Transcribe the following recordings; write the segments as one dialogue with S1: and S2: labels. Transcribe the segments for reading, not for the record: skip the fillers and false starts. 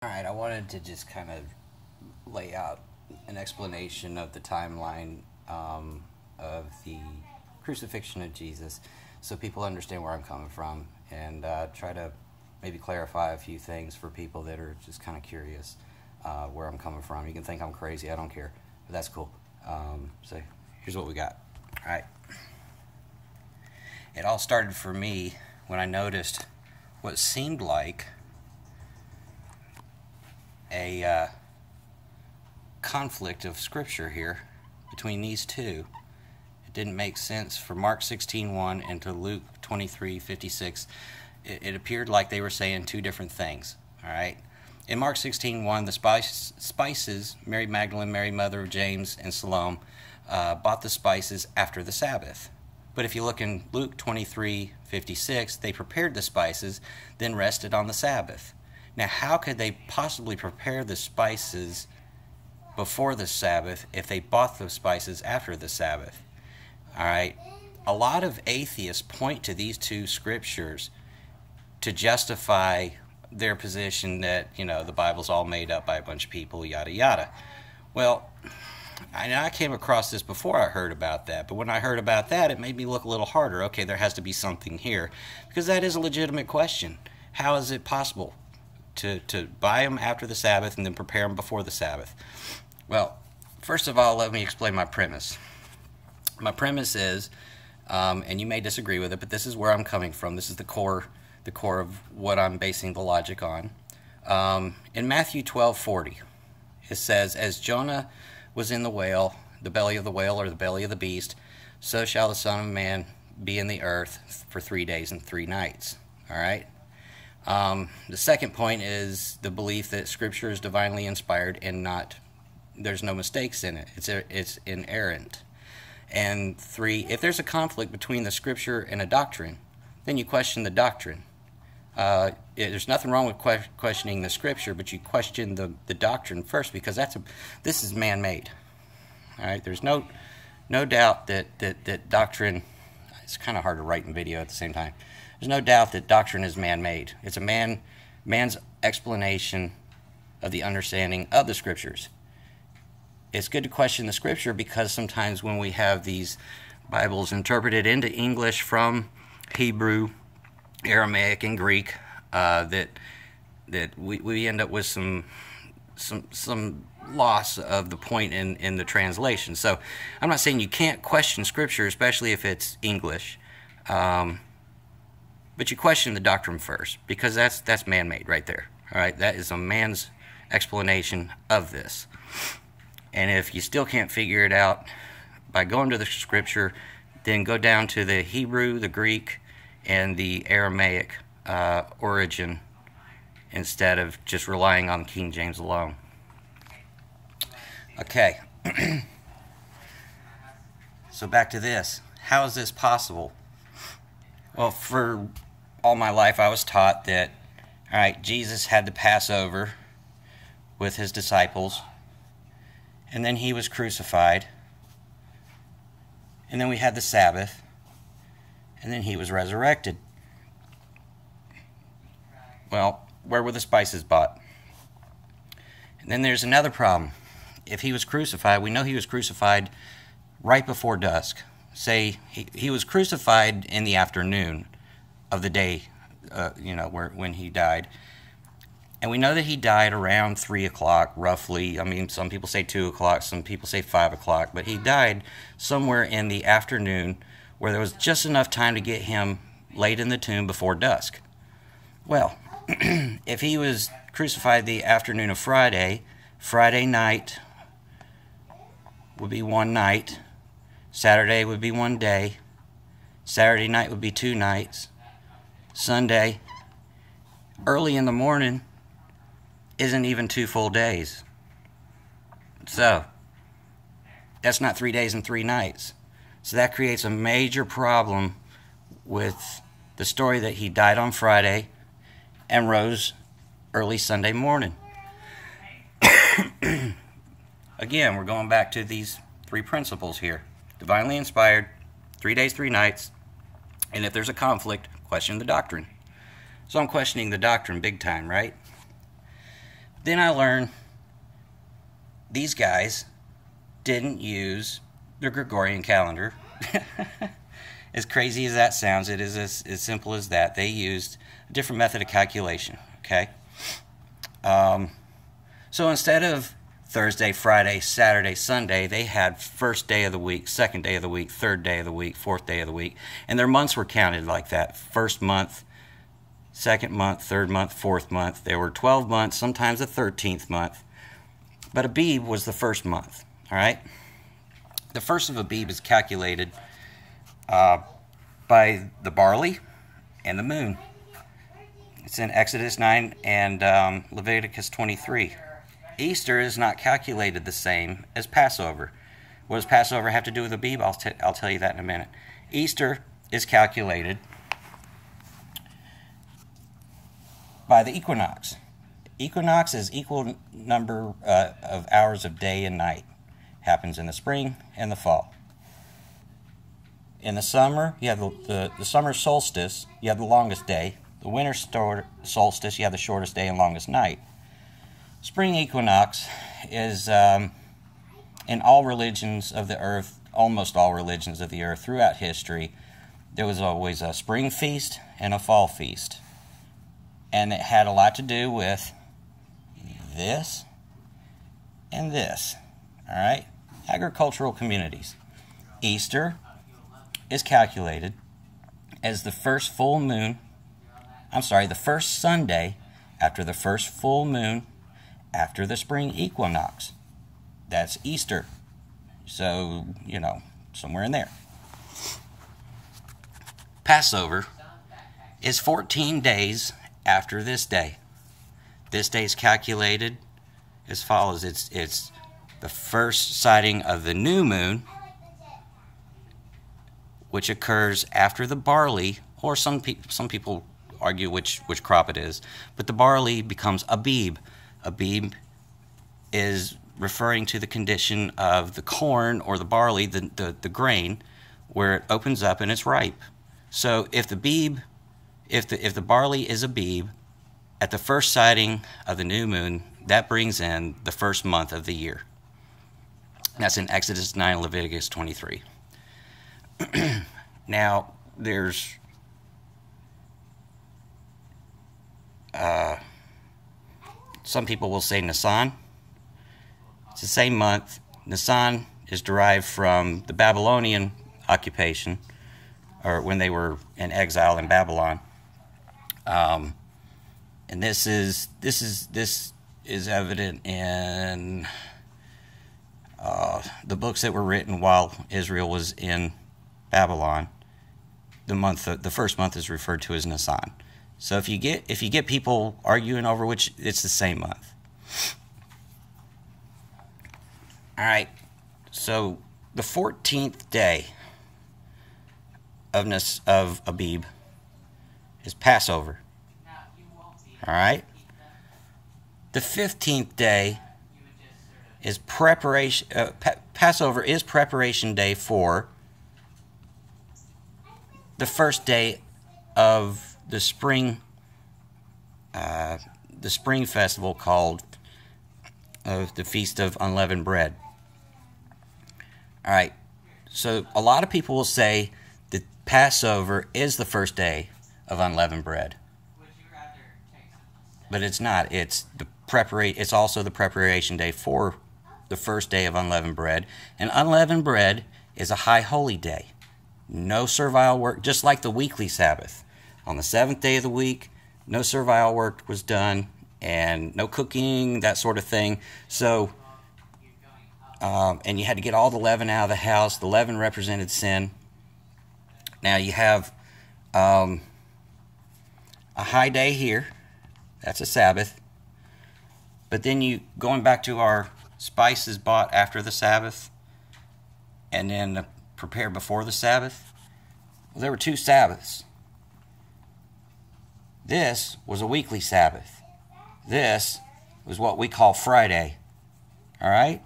S1: Alright, I wanted to just kind of lay out an explanation of the timeline of the crucifixion of Jesus so people understand where I'm coming from, and try to maybe clarify a few things for people that are just kind of curious where I'm coming from. You can think I'm crazy, I don't care, but that's cool. So here's what we got. Alright. It all started for me when I noticed what seemed like a conflict of scripture here between these two. It didn't make sense for Mark 16:1 and to Luke 23:56. It appeared like they were saying two different things. All right. In Mark 16:1, the spices, Mary Magdalene, Mary mother of James, and Salome, bought the spices after the Sabbath. But if you look in Luke 23:56, they prepared the spices, then rested on the Sabbath. Now, how could they possibly prepare the spices before the Sabbath if they bought the spices after the Sabbath? All right. A lot of atheists point to these two scriptures to justify their position that, the Bible's all made up by a bunch of people, yada, yada. Well, I came across this before I heard about that, but when I heard about that, it made me look a little harder. Okay, there has to be something here, because that is a legitimate question. How is it possible to buy them after the Sabbath and then prepare them before the Sabbath? Well, first of all, let me explain my premise. My premise is, and you may disagree with it, but this is where I'm coming from. This is the core of what I'm basing the logic on. In Matthew 12:40, it says, "As Jonah was in the whale, the belly of the whale or the belly of the beast, so shall the Son of Man be in the earth for 3 days and 3 nights." All right. The second point is the belief that Scripture is divinely inspired and there's no mistakes in it. It's inerrant. And 3, if there's a conflict between the Scripture and a doctrine, then you question the doctrine. There's nothing wrong with questioning the Scripture, but you question the doctrine first, because this is man-made. All right, there's no doubt that doctrine. It's kind of hard to write in video at the same time. There's no doubt that doctrine is man-made. It's a man's explanation of the understanding of the Scriptures. It's good to question the Scripture, because sometimes when we have these Bibles interpreted into English from Hebrew, Aramaic, and Greek, that we end up with some loss of the point in the translation. So I'm not saying you can't question Scripture, especially if it's English, but you question the doctrine first, because that's man-made right there. All right, that is a man's explanation of this. And if you still can't figure it out by going to the Scripture, then go down to the Hebrew, the Greek, and the Aramaic origin, instead of just relying on King James alone. Okay. So back to this. How is this possible? Well, for all my life I was taught that, all right, Jesus had the Passover with his disciples, and then he was crucified, and then we had the Sabbath, and then he was resurrected. Well, where were the spices bought? And then there's another problem. If he was crucified, we know he was crucified right before dusk. Say he was crucified in the afternoon of the day, when he died. And we know that he died around 3 o'clock, roughly. I mean, some people say 2 o'clock, some people say 5 o'clock, but he died somewhere in the afternoon, where there was just enough time to get him laid in the tomb before dusk. Well, if he was crucified the afternoon of Friday night would be one night, Saturday would be one day, Saturday night would be 2 nights, Sunday, early in the morning, isn't even 2 full days. So, that's not 3 days and 3 nights. So that creates a major problem with the story that he died on Friday and rose early Sunday morning. Again, we're going back to these 3 principles here. Divinely inspired, 3 days, 3 nights, and if there's a conflict, question the doctrine. So I'm questioning the doctrine big time, right? Then I learned these guys didn't use the Gregorian calendar. As crazy as that sounds, it is as simple as that. They used a different method of calculation, okay? So instead of Thursday, Friday, Saturday, Sunday, they had first day of the week, second day of the week, third day of the week, fourth day of the week, and their months were counted like that. First month, second month, third month, fourth month. There were 12 months, sometimes a 13th month, but Abib was the first month, all right? The first of Abib is calculated by the barley and the moon. It's in Exodus 9 and Leviticus 23. Easter is not calculated the same as Passover. What does Passover have to do with Abib? I'll tell you that in a minute. Easter is calculated by the equinox. Equinox is equal number of hours of day and night. Happens in the spring and the fall. In the summer, you have the summer solstice, you have the longest day. The winter solstice, you have the shortest day and longest night. Spring equinox is in all religions of the earth, almost all religions of the earth throughout history, there was always a spring feast and a fall feast. And it had a lot to do with this and this, all right? Agricultural communities. Easter is calculated as the first full moon, the first Sunday after the first full moon after the spring equinox. That's Easter. So, somewhere in there. Passover is 14 days after this day. This day is calculated as follows. It's the first sighting of the new moon, which occurs after the barley, or some people argue which crop it is, but the barley becomes Abib. Abib is referring to the condition of the corn or the barley, the grain, where it opens up and it's ripe. So if the barley is Abib, at the first sighting of the new moon, that brings in the first month of the year. That's in Exodus 9 and Leviticus 23. Now, there's some people will say Nisan. It's the same month. Nisan is derived from the Babylonian occupation, or when they were in exile in Babylon. And this is evident in the books that were written while Israel was in Babylon. The first month is referred to as Nisan. So if you get people arguing over which, it's the same month. All right. So the 14th day of Abib is Passover. All right. The 15th day is preparation. Passover is preparation day for the first day of the spring festival called the Feast of Unleavened Bread. All right. So a lot of people will say that Passover is the first day of unleavened bread. But it's not. It's also the preparation day for the first day of unleavened bread. And unleavened bread is a high holy day. No servile work, just like the weekly Sabbath. On the seventh day of the week, no servile work was done, and no cooking, that sort of thing. So, and you had to get all the leaven out of the house. The leaven represented sin. Now you have a high day here. That's a Sabbath. But then going back to our spices bought after the Sabbath, and then prepared before the Sabbath. Well, there were two Sabbaths. This was a weekly Sabbath. This was what we call Friday. All right?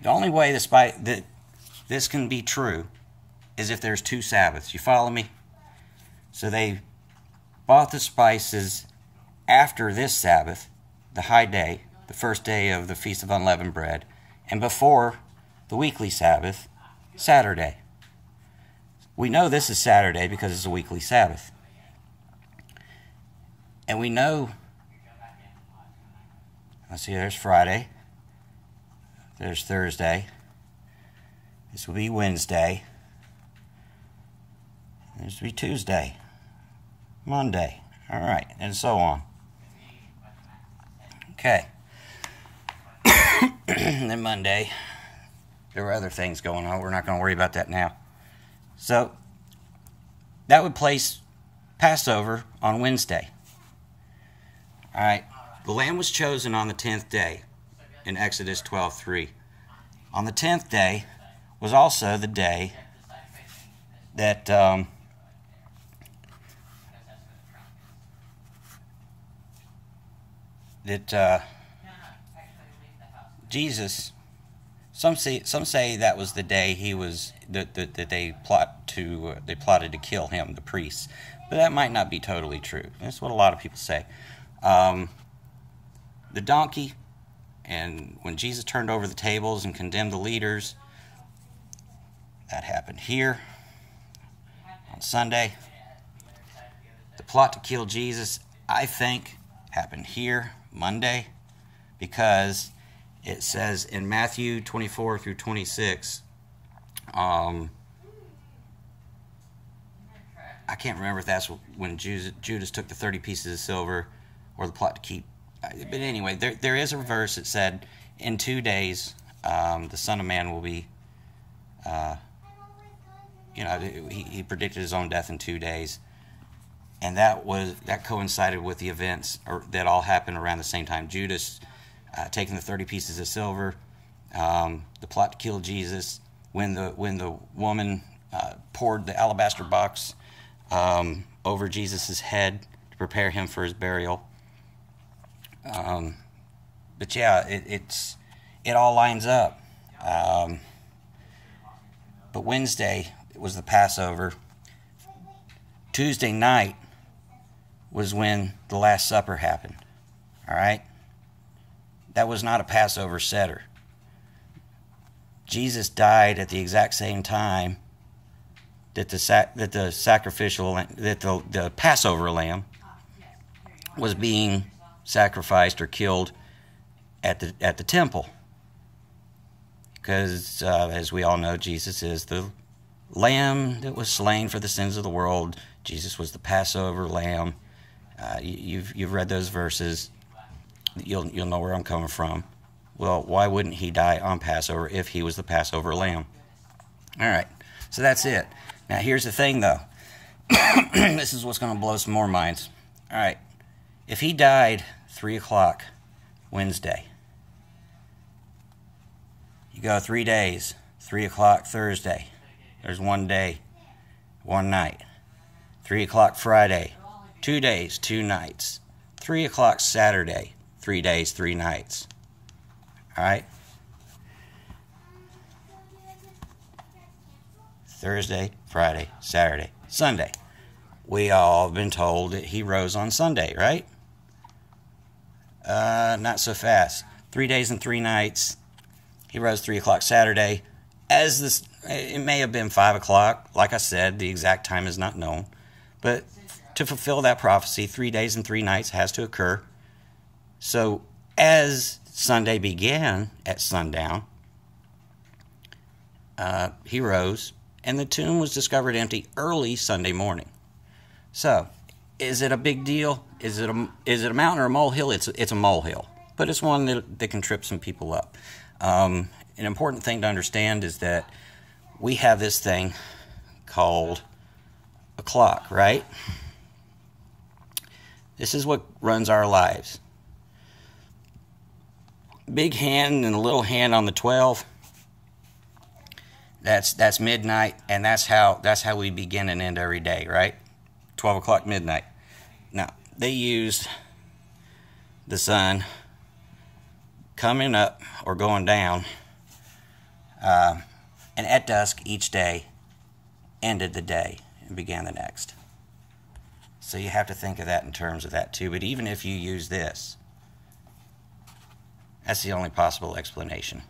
S1: The only way that this can be true is if there's two Sabbaths. You follow me? So they bought the spices after this Sabbath, the high day, the first day of the Feast of Unleavened Bread, and before the weekly Sabbath, Saturday. We know this is Saturday because it's a weekly Sabbath. And we know, let's see, there's Friday, there's Thursday, this will be Wednesday, this will be Tuesday, Monday, all right, and so on. Okay. And then Monday, there were other things going on. We're not going to worry about that now. So, that would place Passover on Wednesday. All right. The lamb was chosen on the 10th day in Exodus 12:3. On the 10th day was also the day that Jesus, some say that was the day he was that they plotted to kill him, the priests, but that might not be totally true. That's what a lot of people say. The donkey, and when Jesus turned over the tables and condemned the leaders, that happened here on Sunday. The plot to kill Jesus, I think, happened here Monday, because it says in Matthew 24 through 26, I can't remember if that's when Judas took the 30 pieces of silver or the plot to keep. But anyway, there is a verse that said, in 2 days, the Son of Man will be, he predicted his own death in 2 days. And that coincided with the events that all happened around the same time. Judas taking the 30 pieces of silver, the plot to kill Jesus, when the woman poured the alabaster box over Jesus' head to prepare him for his burial. But yeah, it all lines up. But Wednesday was the Passover. Tuesday night was when the Last Supper happened. All right? That was not a Passover setter. Jesus died at the exact same time that the Passover lamb was being sacrificed or killed at the temple. Because as we all know, Jesus is the lamb that was slain for the sins of the world. Jesus was the Passover lamb. You've read those verses. You'll know where I'm coming from. Well, why wouldn't he die on Passover if he was the Passover lamb? All right, so that's it. Now here's the thing, though. This is what's going to blow some more minds. All right, if he died 3 o'clock Wednesday, you go 3 days, 3 o'clock Thursday. There's 1 day, 1 night. 3 o'clock Friday, 2 days, 2 nights. 3 o'clock Saturday, 3 days, 3 nights. All right? Thursday, Friday, Saturday, Sunday. We all have been told that he rose on Sunday, right? Not so fast. 3 days and 3 nights. He rose 3 o'clock Saturday. It may have been 5 o'clock. Like I said, the exact time is not known. But to fulfill that prophecy, 3 days and 3 nights has to occur. So as Sunday began at sundown, he rose, and the tomb was discovered empty early Sunday morning. So, is it a big deal? Is it a mountain or a molehill? It's a molehill, but it's one that can trip some people up. An important thing to understand is that we have this thing called a clock, right? This is what runs our lives. Big hand and a little hand on the 12. That's midnight, and that's how we begin and end every day, right? 12 o'clock midnight. Now, they used the sun coming up or going down, and at dusk each day ended the day and began the next. So you have to think of that in terms of that too. But even if you use this, that's the only possible explanation.